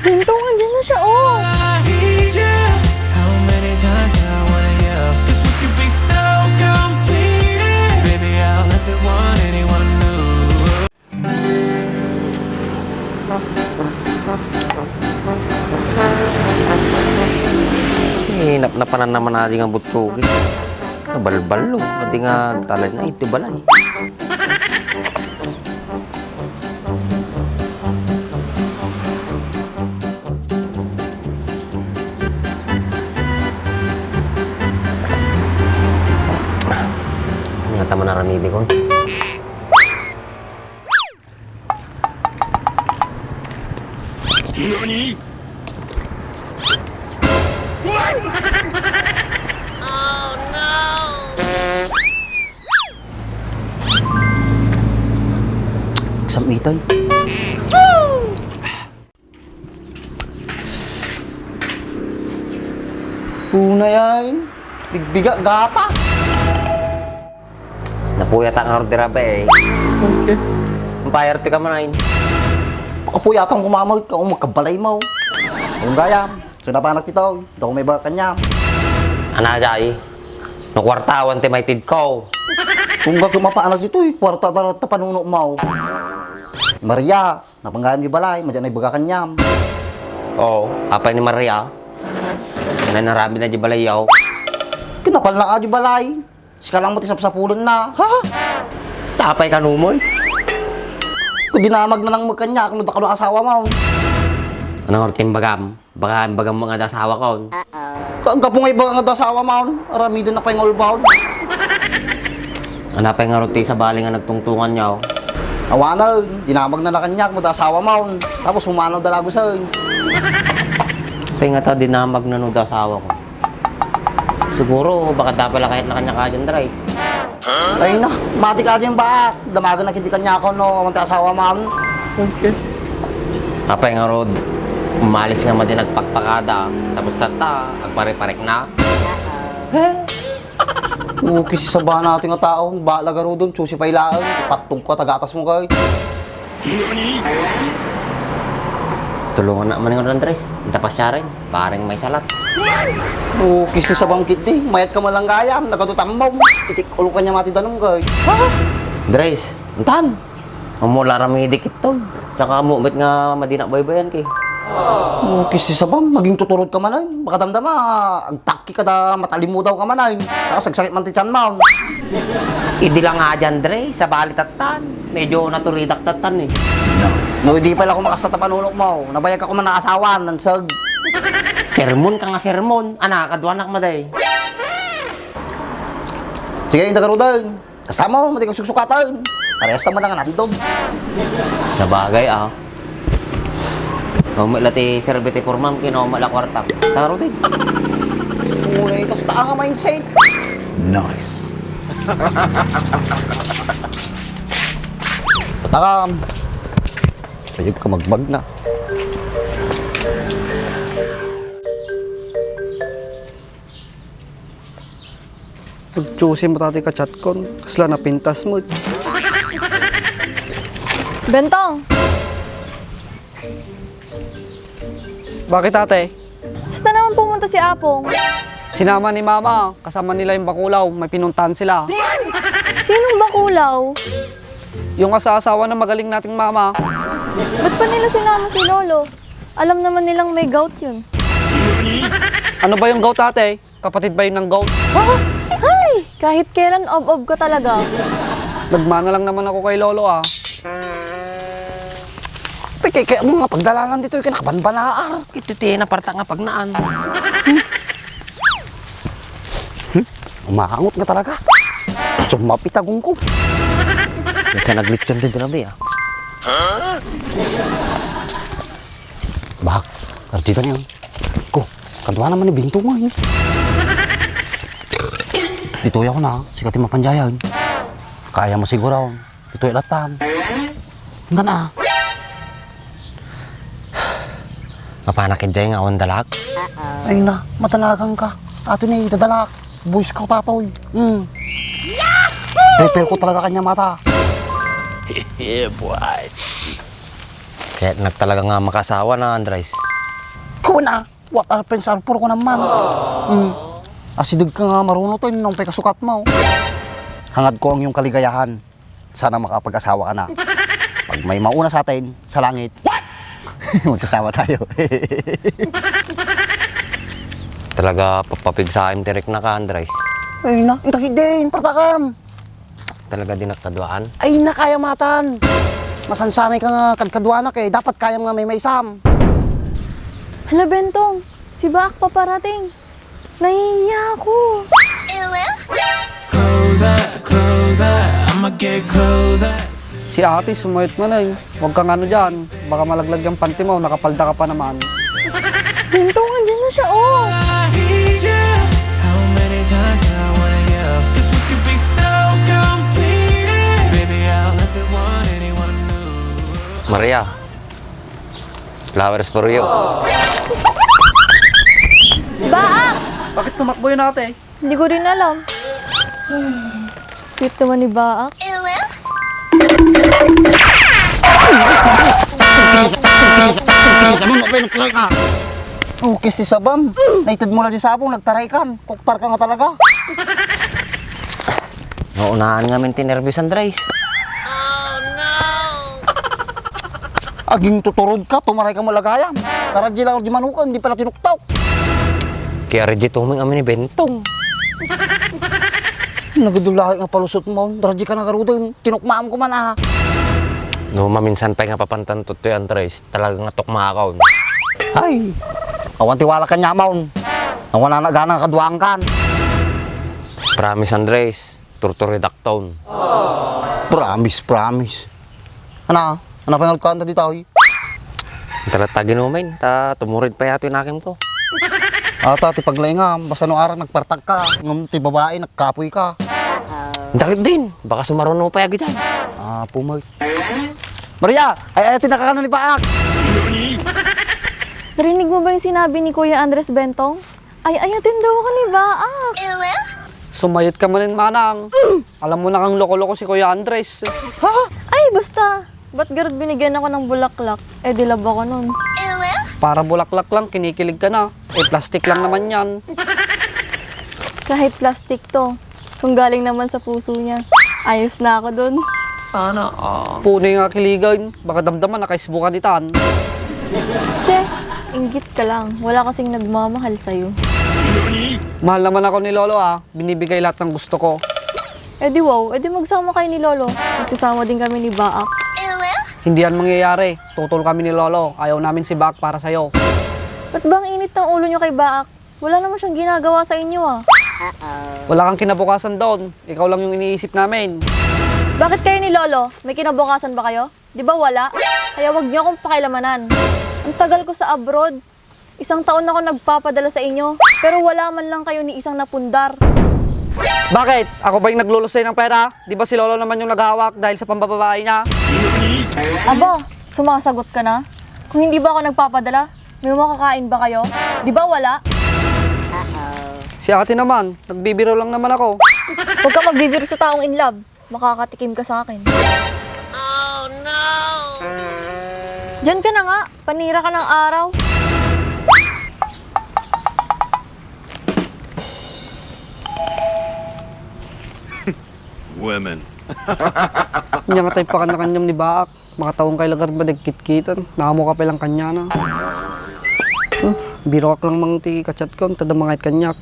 Bintong, andyan na siya, oh! Napanan naman natin ang butsugi. Balbalo. Pati nga talay na ito balay. Nga tama na ramidi ko. NANI?! Samitan. Puna yan. Bigbiga, gatas. Napuyat ang order ba eh. Okay. Ang bayar ito ka manayin. Kapuyatang kumamag ka kung magkabalay mo. Yung gayam. Sinapanak ito. Ito kung may baka kanyam. Anagay. No kwartawan ti may tid ko. Kung gagumapaanak dito eh. Kwarta ta panuno mo. Maria, napanggayam yung balay. Madyan ay baga kanyam. Oo, apay ni Maria. Nanarami na di balay yaw. Kinapal na ka yung balay. Sika lang mo tisap-sapulan na. Ha? Tapay ka numoy. Kung dinamag na lang magkanya, kung ka ng asawa mo. Anong orting bagam? Baka ang bagam mga dasawa ko. Kagapong ay baga nga asawa mo. Arami doon na pa yung all-bound. Anapay nga roti sa bali nga nagtungtungan niyaw. Awana, dinamag na kanya, kung asawa mo. Tapos humanaw dalago sa. Pay nga ta dinamag na no dasawa ko. Siguro, baka tapala kahit na kanya ka dyan, Drais. Ay na, mati ka dyan ba? Damagan na kiti kanya ako, no? Kamang asawa mo. Okay. Apay nga rod, umalis nga din nagpakpakada. Tapos tata, agpare-parek na. Okay, sisabahan natin nga tao. Baala ka ro doon, susi pailaan. Patong ko, tagatas mo kayo. NANI?! Tulungan na man nga ron, Drais. Tapas siya rin, parang may salat. Okay, sisabang kiti. Mayat ka malang gayam, nagatutam mo. Itik ulo kanya mati danong kayo. Drais, untan. Mamula rami dikit to. Tsaka mo, ba't nga madina baybayan kay? Okay, sisabang, maging tuturod ka man ay. Baka damdama, agtaki ka da, matalim mo daw ka man ay. Saka sagsakit man ti tiyan mo. Idi lang nga dyan, Dre, sa balitatan. Medyo naturidak tatan eh. No, hindi pala ako makasta panunok mo. Nabayag ako man na asawa, nansag. Sermon ka nga sermon. Anak, kadwanak maday. Sige, hindi ka ro doon. Kasta mo, mati kang suksukatan. Parehas naman na nga natin doon. Sa bagay ah. Umala ti serbete for ma'am, kinumala kwarta. Taro din. Ulay, kasta ka mindset. Nice. Patakam. Pwede ka magbag na. Pag-choosing mo tati ka chat kon, kasla na pintas mo. Bentong! Bakit ate? Saan na naman pumunta si Apong? Sinama ni mama, kasama nila yung bakulaw, may pinuntahan sila. Sinong bakulaw? Yung asawa na magaling nating mama. Ba't pa nila sinama si Lolo? Alam naman nilang may gout yun. Ano ba yung gout ate? Kapatid ba yun ng gout? Ay! Kahit kailan ob-ob ka talaga. Nagmana lang naman ako kay Lolo ah. Kaya mga pagdalanan dito, kinakabanbanaar. Ito ti naparta nga pagnaan. Umakangot nga talaga. Sumapitagong ko. Kasi naglitsyon din grabe ah. Bak, artita niya. Ko, kadwa naman ni Binto mo. Dito ako na, sikatin mapanjayan. Kaya mo siguro. Dito ilatan. Hanggang na. Mapanakin dyan nga awan dalak. Ay na, matalagang ka. Ato na dadalak. Boy Scout tatoy. Prepare ko talaga kanya mata. Yeah, boy. Kaya nagtalaga nga makasawa na, Andres. Ko na, what are pensar puro ko naman. Asidig ka nga marunong to, nung kasukat mo. Hangad ko ang iyong kaligayahan. Sana makapag-asawa ka na. Pag may mauna sa atin, sa langit, magsasawa tayo. Talaga papapigsaim direk na ka, Andres. Ay na, hindi din, partakam. Talaga dinaktaduan. Ay na, kaya matan. Masansanay ka nga kadkadwanak eh. Dapat kaya nga may maisam. Hala, Bentong. Si Baak pa parating. Nahihiya ako. Si ate, sumayot mo na eh. Huwag kang ano dyan. Baka malaglag yung panty mo, nakapalda ka pa naman. Bentong, andyan na siya, oh. Maria, flowers for you. Baak! Bakit tumakbo yun ate? Hindi ko rin alam. Cute naman ni Baak. Oh, kiss si Sabam. Naitid mo lang di sabong, nagtaray kan. Kuktar ka nga talaga. Naunahan nga min tinervis, Andres. Aging tuturod ka, tumaray ka malagayam. Taradji lang di manukan, hindi pala tinuktaw. Kaya reject huming amin ni Bentong. Nagadulahi nga palusot mo. Taradji ka nagarudin, tinukmaam ko man ah. No, maminsan pa nga papantantot to yung Andres. Talaga nga tukma ako. Ay, awan tiwala ka niya maun. Awan na nagana kaduang kan. Promise, Andres. Turturidaktaon. Promise. Ano? Ano pa yung kanta dito? Talatagin mo, men. Tumurid pa yato yung akin ko. Ata, ti paglay nga, basta nung araw nagpartag ka. Ngam ti babae, nagkapoy ka. Dakit din. Baka sumaruno pa yagi dyan. Ah, pumay. Maria, ay tinakakano ni Baak. Narinig mo ba yung sinabi ni Kuya Andres Bentong? Ay, ayatin daw ka ni Baak. Sumayot ka manin manang. Alam mo na kang loko-loko si Kuya Andres. Ay, basta. Ba't garot binigyan ako ng bulaklak? Eh, dilab ako nun. Para bulaklak lang, kinikilig ka na. Eh, plastic lang naman yan. Kahit plastic to. Kung galing naman sa puso niya. Ayos na ako dun. Punay nga kiligan. Baka damdaman nakaisbukan itan. Che, inggit ka lang. Wala kasing nagmamahal sa'yo. Mahal naman ako ni Lolo ah. Binibigay lahat ng gusto ko. Eh di wow, eh di magsama kayo ni Lolo. Magkasama din kami ni Baak. Hindi yan mangyayari. Tutol kami ni Lolo. Ayaw namin si Baak para sa'yo. Ba't bang init ng ulo niyo kay Baak? Wala naman siyang ginagawa sa inyo ah. Wala kang kinabukasan doon. Ikaw lang yung iniisip namin. Bakit kayo ni Lolo? May kinabukasan ba kayo? Di ba wala? Kaya wag niyo akong pakilamanan. Ang tagal ko sa abroad. 1 taon ako nagpapadala sa inyo. Pero wala man lang kayo ni isang napundar. Bakit? Ako ba yung naglulusay ng pera? Di ba si Lolo naman yung naghahawak dahil sa pambababae niya? Aba, sumasagot ka na? Kung hindi ba ako nagpapadala, may makakain ba kayo? Di ba wala? Si ate naman, nagbibiro lang naman ako. Huwag ka magbibiro sa taong in love. Makakatikim ka sa akin. Oh no! Diyan ka na nga. Panira ka ng araw. Women. Hindi nga tayo pa kanyam ni Baak. Makatawang kay Lagarde ba nagkit-kitan? Nakamukha pa lang kanya na. Biro ka lang mang ti kachat ko, tada mangait kanyak.